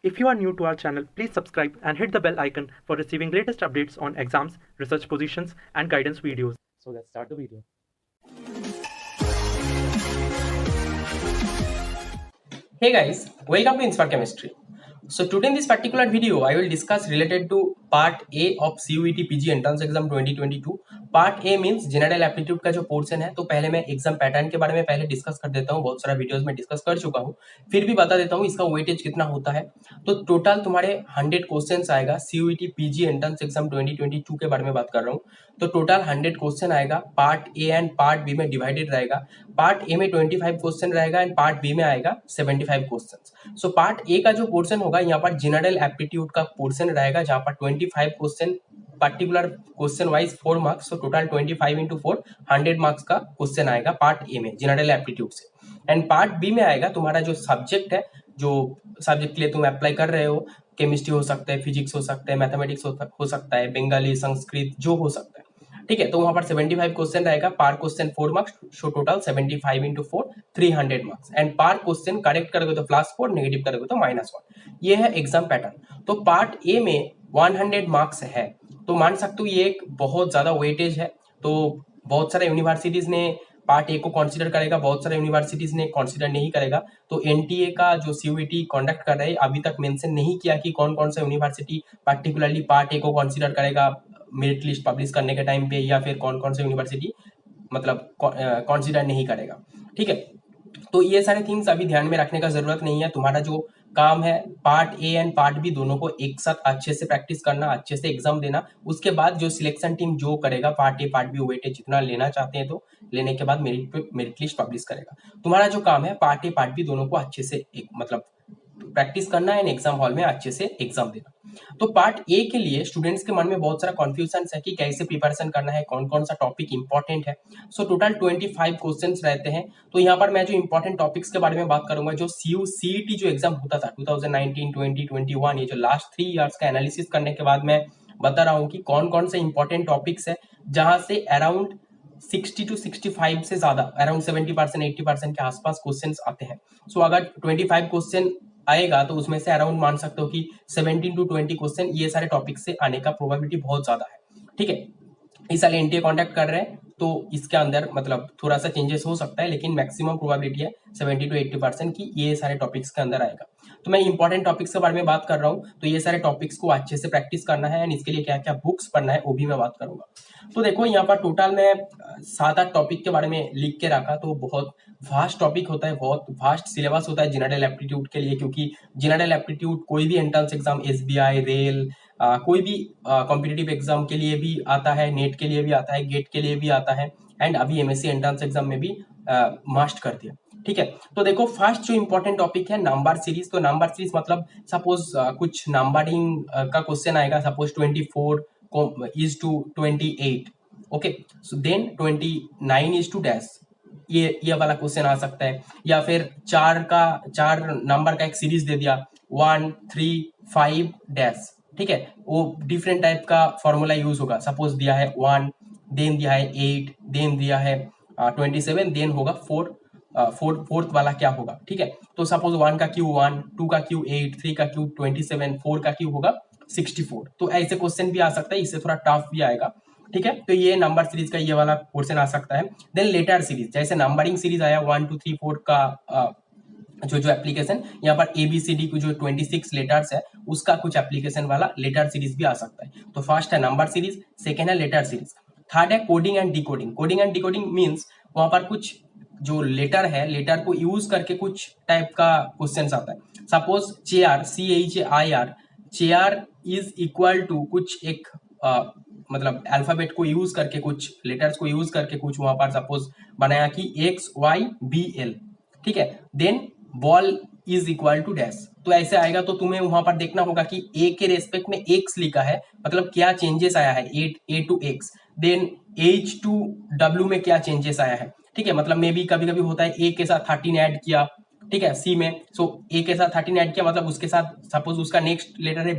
If you are new to our channel, please subscribe and hit the bell icon for receiving latest updates on exams, research positions, and guidance videos. So let's start the video. Hey guys, welcome to Inspire Chemistry. So today in this particular video, I will discuss related to part A of CUET PG Entrance Exam 2022. Part A means general aptitude का जो portion है, तो पहले मैं exam pattern के बारे में पहले डिस्कस कर देता हूँ। बहुत सारा वीडियोस में डिस्कस कर चुका हूँ, फिर भी बता देता हूँ इसका वेटेज कितना होता है। तो टोटल तुम्हारे 100 क्वेश्चंस आएगा। CUET PG एंट्रेंस एग्जाम 2022 के बारे में बात कर रहा हूँ। तो टोटल 100 क्वेश्चन आएगा। Part A and part B में डिवाइडेड रहेगा। पार्ट ए में 25 क्वेश्चन रहेगा एंड पार्ट बी में आएगा 75 क्वेश्चन। सो पार्ट ए का जो पोर्शन होगा, यहाँ पर जनरल एप्टीट्यूड का पोर्शन रहेगा, जहाँ पर 25 question particular question wise 4 marks. तो टोटल 25 इंटू 4 100 मार्क्स का क्वेश्चन आएगा पार्ट ए में जनरल एप्टीट्यूड से। एंड पार्ट बी में आएगा तुम्हारा जो सब्जेक्ट है, जो सब्जेक्ट के लिए तुम अप्लाई कर रहे हो, केमिस्ट्री हो सकता है, फिजिक्स हो सकता है, मैथमेटिक्स हो सकता है, बंगाली, संस्कृत, जो हो सकता है। ठीक है, तो वहां पर 75 क्वेश्चन रहेगा। Per question 4 marks, so total 75 into 4 300 marks. And per question correct करोगे तो +4, नेगेटिव करोगे तो -1। ये है एग्जाम पैटर्न। तो पार्ट ए में 100 मार्क्स है, तो मान सकते हो ये एक बहुत ज्यादा वेटेज है। तो बहुत सारे यूनिवर्सिटीज ने पार्ट ए को कंसीडर करेगा, बहुत सारे यूनिवर्सिटीज ने कंसीडर नहीं करेगा। तो एनटीए का जो सीयूईटी कंडक्ट कर रहे हैं, अभी तक मेंशन नहीं किया कि कौन कौन सा यूनिवर्सिटी पर्टिकुलरली पार्ट ए को कंसीडर करेगा मेरिट लिस्ट पब्लिश करने के टाइम पे, या फिर कौन कौन सा यूनिवर्सिटी मतलब कंसीडर नहीं करेगा। ठीक है, तो ये सारे थिंग्स अभी ध्यान में रखने का जरूरत नहीं है। तुम्हारा जो काम है part A and part B दोनों को एक साथ अच्छे से प्रैक्टिस करना, अच्छे से एग्जाम देना। उसके बाद जो सिलेक्शन टीम जो करेगा part A part B weightage जितना लेना चाहते हैं, तो लेने के बाद मेरिट लिस्ट पब्लिश करेगा। तुम्हारा जो काम है पार्ट ए पार्ट बी दोनों को अच्छे से मतलब प्रैक्टिस करना है, एग्जाम हॉल में अच्छे से एग्जाम देना। तो पार्ट ए के लिए स्टूडेंट्स के मन में बहुत सारा कंफ्यूजन है कि कैसे प्रिपरेशन करना है, कौन कौन सा टॉपिक इंपॉर्टेंट है। सो टोटल 25 क्वेश्चंस रहते हैं। तो यहाँ पर मैं जो इंपॉर्टेंट टॉपिक्स के बारे में बात करूंगा, जो CUET जो एग्जाम होता था 2019, 20, 21, ये जो लास्ट 3 इयर्स का एनालिसिस करने के बाद मैं बता रहा हूँ कि कौन कौन से इंपॉर्टेंट टॉपिक्स है, जहां से अराउंड 60 to 65 से ज्यादा, अराउंड 70% 80% के आसपास क्वेश्चन आते हैं। सो अगर 25 क्वेश्चन आएगा तो उसमें से अराउंड मान सकते हो कि 17 to 20 क्वेश्चन ये सारे टॉपिक से आने का प्रोबेबिलिटी बहुत ज्यादा है। ठीक है, इस साल एनटीए कॉन्टैक्ट कर रहे हैं, तो इसके अंदर मतलब थोड़ा सा चेंजेस हो सकता है, लेकिन मैक्सिमम प्रोबेबिलिटी है 70 to 80% की ये सारे टॉपिक्स के अंदर आएगा। तो मैं इंपॉर्टेंट टॉपिक्स के बारे में बात कर रहा हूँ। तो ये सारे टॉपिक्स को अच्छे से प्रैक्टिस करना है, एंड इसके लिए क्या क्या बुक्स पढ़ना है वो भी मैं बात करूंगा। तो देखो यहाँ पर टोटल में 7-8 टॉपिक के बारे में लिख के रखा। तो बहुत वास्ट टॉपिक होता है, बहुत वास्ट सिलेबस होता है जनरल एप्टीट्यूड के लिए, क्योंकि जनरल एप्टीट्यूड कोई भी एंट्रेंस एग्जाम, SBI, रेल, कोई भी कॉम्पिटिटिव एग्जाम के लिए भी आता है, नेट के लिए भी आता है, गेट के लिए भी आता है, एंड अभी MSc एंट्रेंस एग्जाम में भी मास्ट कर दिया। ठीक है, तो देखो फर्स्ट जो इंपॉर्टेंट टॉपिक है नंबर सीरीज। तो नंबर सीरीज मतलब सपोज कुछ नंबरिंग का क्वेश्चन आएगा, suppose 24 is to 28, okay, so then 29 is to dash, ये वाला क्वेश्चन आ सकता है। या फिर चार नंबर का एक सीरीज दे दिया 1, 3, 5 डैश। ठीक है, वो डिफरेंट टाइप का फॉर्मूला यूज होगा। सपोज दिया है 1, देन दिया है 8, देन दिया है 27, देन होगा 4, फोर्थ वाला क्या होगा। ठीक है, तो सपोज 1 का क्यू 1, 2 का क्यू 8, 3 का क्यू 27, 4 का क्यू होगा 64। तो ऐसे क्वेश्चन भी आ सकता है, इससे थोड़ा टफ भी आएगा। ठीक है, तो ये नंबर सीरीज का ये वाला क्वेश्चन आ सकता है। देन लेटर सीरीज, जैसे नंबरिंग सीरीज आया 1, 2, 3, 4 का जो एप्लीकेशन, यहाँ पर ABCD को जो 26 लेटर्स है उसका कुछ एप्लीकेशन वाला लेटर सीरीज भी आ सकता है। तो फर्स्ट है नंबर सीरीज, सेकेंड है लेटर सीरीज, थर्ड है coding and decoding. Coding and decoding means वहां पर कुछ जो लेटर है, लेटर को यूज करके कुछ टाइप का क्वेश्चन आता है। Suppose chair, CHAIR, chair is equal to कुछ एक मतलब अल्फाबेट को यूज करके, कुछ लेटर्स को यूज करके कुछ वहां पर सपोज बनाया कि XYBL। ठीक है, then ball is equal to dash. तो ऐसे आएगा, तो तुम्हें वहां पर देखना होगा कि ए के रेस्पेक्ट में x लिखा है, मतलब क्या चेंजेस आया है, A to X, then H to W में क्या चेंजेस आया है। ठीक है, मतलब मे बी कभी कभी होता है A के साथ 13 ऐड किया, ठीक है, C में, सो A के साथ 13 ऐड किया, मतलब उसके साथ सपोज उसका नेक्स्ट लेटर है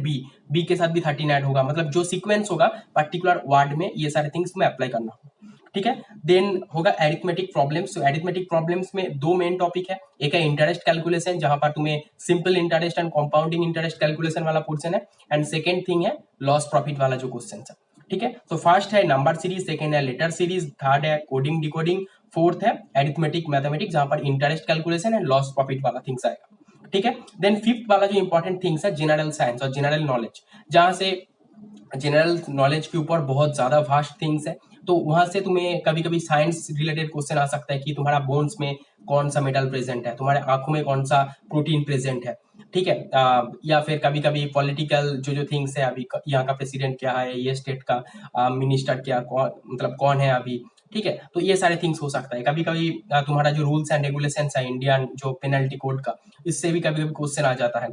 B के साथ भी 13 ऐड होगा, मतलब जो सीक्वेंस होगा पर्टिकुलर वर्ड में, ये सारे थिंग्स में अप्लाई करना होगा। ठीक है। देन होगा एरिथमेटिक प्रॉब्लम्स। तो एरिथमेटिक प्रॉब्लम्स में दो मेन टॉपिक है, एक है इंटरेस्ट कैलकुलेशन जहां पर तुम्हें simple interest and compounding interest calculation वाला पोर्शन है, एंड सेकेंड थिंग है लॉस प्रॉफिट वाला जो क्वेश्चन है। ठीक है, तो फर्स्ट है नंबर सीरीज, सेकेंड है लेटर सीरीज, थर्ड है कोडिंग डिकोडिंग, फोर्थ है एरिथमेटिक मैथमेटिक्स जहां पर interest calculation and loss profit वाला थिंग्स आएगा। ठीक है, देन फिफ्थ वाला जो इंपॉर्टेंट थिंग्स है जनरल साइंस और जनरल नॉलेज, जहां से जनरल नॉलेज के ऊपर बहुत ज्यादा वास्ट थिंग्स है। तो वहां से तुम्हें कभी कभी साइंस रिलेटेड क्वेश्चन आ सकता है कि तुम्हारा बोन्स में कौन सा मेटल प्रेजेंट है, तुम्हारे आंखों में कौन सा प्रोटीन प्रेजेंट है। ठीक है, या फिर कभी कभी पॉलिटिकल जो थिंग्स है, अभी यहाँ का प्रेसिडेंट क्या है, ये स्टेट का मिनिस्टर क्या मतलब कौन है अभी। ठीक है, तो ये सारे थिंग्स हो सकता है। कभी कभी तुम्हारा जो रूल्स एंड रेगुलेशंस है इंडियन जो पेनल्टी कोड का, इससे भी कभी कभी क्वेश्चन आ जाता है।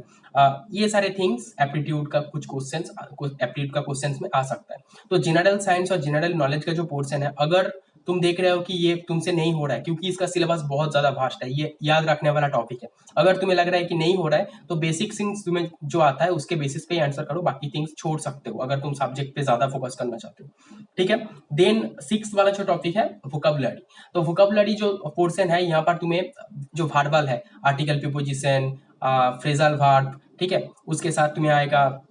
ये सारे थिंग्स एप्टीट्यूड का कुछ क्वेश्चंस एप्टीट्यूड का क्वेश्चंस में आ सकता है। तो जनरल साइंस और जनरल नॉलेज का जो पोर्शन है, अगर तुम देख रहे हो कि ये तुमसे नहीं हो रहा है क्योंकि इसका सिलेबस बहुत ज्यादा वास्ट है, ये याद रखने वाला टॉपिक है। अगर तुम्हें लग रहा है कि नहीं हो रहा है तो बेसिक थिंग्स तुम्हें जो आता है उसके बेसिस पे आंसर करो, बाकी थिंग्स छोड़ सकते हो अगर तुम सब्जेक्ट पे ज्यादा फोकस करना चाहते हो। ठीक है, देन सिक्स वाला जो टॉपिक है वोकैबुलरी। तो वोकैबुलरी जो पोर्शन है, यहाँ पर तुम्हें जो वर्बल है, आर्टिकल, प्रीपोजिशन, फ्रेजल वर्ब, ठीक है, उसके साथ तुम्हें आएगा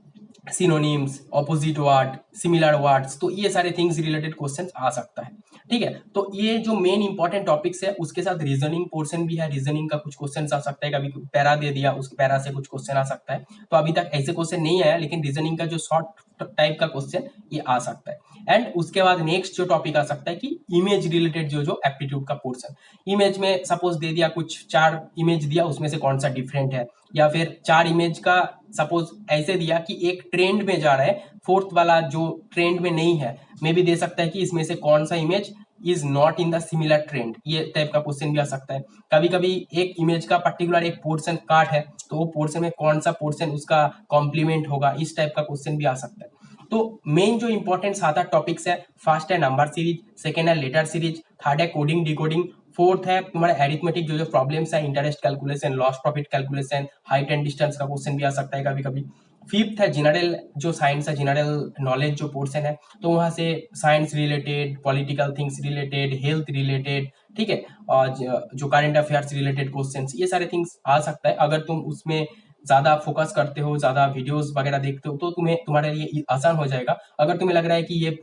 synonyms, opposite word, similar words, तो ये सारे थिंग्स रिलेटेड क्वेश्चंस आ सकता है। ठीक है, तो ये जो मेन इंपॉर्टेंट टॉपिक्स है, उसके साथ रीजनिंग पोर्शन भी है, रीजनिंग का कुछ क्वेश्चंस आ सकता है, कभी पैरा दे दिया उस पैरा से कुछ क्वेश्चन आ सकता है। तो अभी तक ऐसे क्वेश्चन नहीं आया, लेकिन रीजनिंग का जो शॉर्ट टाइप का क्वेश्चन ये आ सकता है। एंड उसके बाद नेक्स्ट जो टॉपिक आ सकता है कि इमेज रिलेटेड जो एप्टीट्यूड का पोर्शन, इमेज में सपोज दे दिया कुछ 4 इमेज दिया, उसमें से कौन सा डिफरेंट है, या फिर 4 इमेज का सपोज ऐसे दिया कि एक ट्रेंड में जा रहा है, फोर्थ वाला जो ट्रेंड में नहीं है, मे भी दे सकता है कि इसमें से कौन सा image is not in the similar trend, ये टाइप का क्वेश्चन भी आ सकता है। कभी कभी एक इमेज का पर्टिकुलर एक पोर्शन काट है, तो वो पोर्शन में कौन सा पोर्शन उसका कॉम्प्लीमेंट होगा, इस टाइप का क्वेश्चन भी आ सकता है। तो मेन जो इंपॉर्टेंट 7-8 टॉपिक्स है, फर्स्ट है नंबर सीरीज, सेकेंड है लेटर सीरीज, थर्ड है कोडिंग डिकोडिंग, फोर्थ है तुम्हारा एरिथमेटिक जो प्रॉब्लम्स है, interest calculation, loss profit calculation, height and distance का क्वेश्चन भी आ सकता है कभी कभी। फिफ्थ है जनरल जो साइंस है, जनरल नॉलेज जो पोर्शन है, तो वहां से science related, political things related, health related, ठीक है, और जो करंट अफेयर्स रिलेटेड क्वेश्चंस, ये सारे थिंग्स आ सकता है। अगर तुम उसमें ज्यादा फोकस करते हो, ज्यादा वीडियोस वगैरह देखते हो, तो तुम्हारे लिए आसान हो जाएगा। अगर तुम्हें लग रहा है कि ये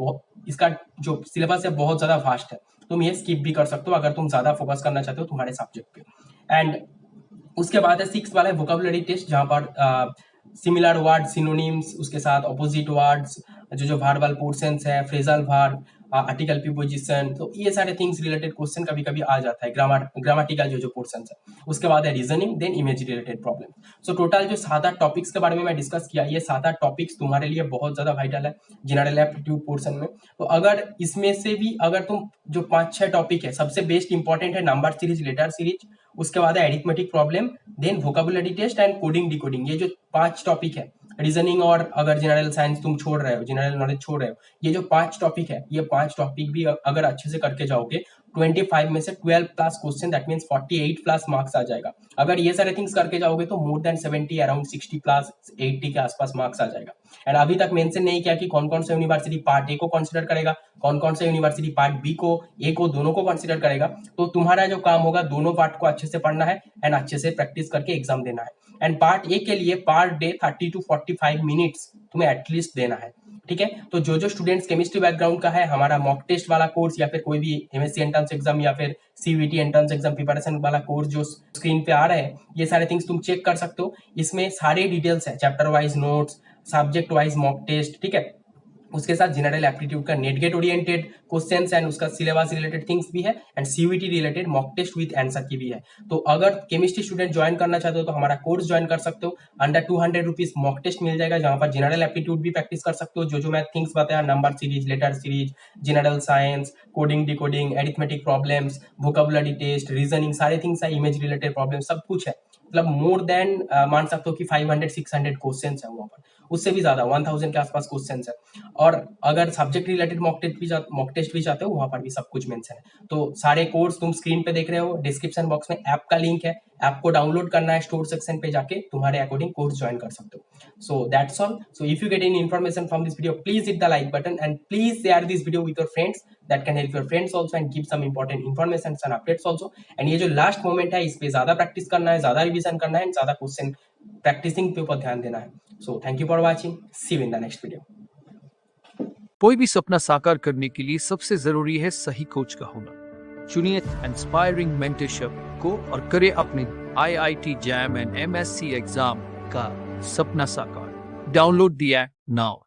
इसका जो सिलेबस है बहुत ज्यादा फास्ट है, तुम ये स्किप भी कर सकते हो अगर तुम ज्यादा फोकस करना चाहते हो तुम्हारे सब्जेक्ट पे। एंड उसके बाद है सिक्स वाला है वोकैबुलरी टेस्ट, जहां पर सिमिलर वर्ड, सिनोनिम्स, उसके साथ ऑपोजिट वर्ड्स, जो वर्बल पोर्शंस है, फ्रेजल वर्ब, आर्टिकल प्रीपोजिशन, तो ये सारे थिंग्स रिलेटेड क्वेश्चन कभी कभी आ जाता है, ग्रामेटिकल जो पोर्शंस है। उसके बाद है reasoning, then image related problem. So total जो 7-8 टॉपिक्स के बारे में मैं डिस्कस किया, ये 7-8 टॉपिक्स तुम्हारे लिए बहुत ज्यादा वाइटल है जनरल एप्टीट्यूड पोर्शन में। तो अगर इसमें से भी अगर तुम जो 5-6 टॉपिक है, सबसे बेस्ट इंपॉर्टेंट है नंबर सीरीज, लेटर सीरीज, उसके बाद है arithmetic problem, then vocabulary test and coding decoding, ये जो 5 टॉपिक है, रीजनिंग और अगर जनरल साइंस तुम छोड़ रहे हो, जनरल नॉलेज छोड़ रहे हो, ये जो 5 टॉपिक है, ये 5 टॉपिक भी अगर अच्छे से करके जाओगे, 25 में से 12 plus question, that means 48 plus marks आ जाएगा। अगर ये सारे थिंग्स करके जाओगे तो मोर देन 70, अराउंड 60 प्लस 80 के आसपास मार्क्स आ जाएगा। एंड अभी तक मेंशन नहीं किया कि कौन कौन सा यूनिवर्सिटी पार्ट ए को कंसीडर करेगा, कौन कौन सा यूनिवर्सिटी पार्ट बी को, ए को, दोनों को कंसीडर करेगा। तो तुम्हारा जो काम होगा, दोनों पार्ट को अच्छे से पढ़ना है एंड अच्छे से प्रैक्टिस करके एग्जाम देना है। एंड पार्ट ए के लिए पर डे 30 to 45 मिनट्स तुम्हें एटलीस्ट देना है। ठीक है, तो जो स्टूडेंट्स केमिस्ट्री बैकग्राउंड का है, हमारा मॉक टेस्ट वाला कोर्स या फिर कोई भी एमएससी एंट्रेंस एग्जाम या फिर सीयूईटी एंट्रेंस एग्जाम प्रिपरेशन वाला कोर्स जो स्क्रीन पे आ रहे हैं, ये सारे थिंग्स तुम चेक कर सकते हो। इसमें सारे डिटेल्स है, chapter wise notes, subject wise mock test, ठीक है, उसके साथ जनरल एप्टीट्यूड का NET GATE oriented questions and उसका सिलेबस रिलेटेड थिंग्स भी है, and CUET related mock test with answer key भी है। तो अगर केमिस्ट्री स्टूडेंट ज्वाइन करना चाहते हो तो हमारा कोर्स ज्वाइन कर सकते हो। अंडर 200 रुपीज मॉक टेस्ट मिल जाएगा, जहां पर जनरल एप्टीट्यूड भी प्रैक्टिस कर सकते हो, जो मैं थिंग्स बताया, number series, letter series, general science, coding decoding, arithmetic problems, vocabulary test, reasoning, सारे थिंग्स है, इमेज रिलेटेड प्रॉब्लम, सब कुछ है। मतलब मोर देन मान सकते हो कि 500-600 क्वेश्चन है वहां पर, उससे भी ज्यादा 1000 के आसपास क्वेश्चन है। और अगर सब्जेक्ट रिलेटेड मॉक टेस्ट भी चाहते हो, वहां पर भी सब कुछ मेंशन है। तो सारे कोर्स तुम स्क्रीन पे देख रहे हो, डिस्क्रिप्शन बॉक्स में ऐप का लिंक है, ऐप को डाउनलोड करना है, स्टोर सेक्शन पे जाके तुम्हारे अकॉर्डिंग कोर्स ज्वाइन कर सकते हो। So that's all. So if you get any information from this video, please hit the like button and please share this video with your friends. That can help your friends also and give some important information and updates also. And ये जो last moment है, इस पे ज्यादा practice करना है, ज्यादा revision करना है, ज्यादा क्वेश्चन प्रैक्टिसिंग पे ऊपर ध्यान देना है. So thank you for watching. See you in the next video. कोई भी सपना साकार करने के लिए सबसे जरूरी है सही कोच का होना. चुनिए इंस्पायरिंग मेंटरशिप को और करें अपने IIT JAM and MSc exam का सपना साकार. Download the app now.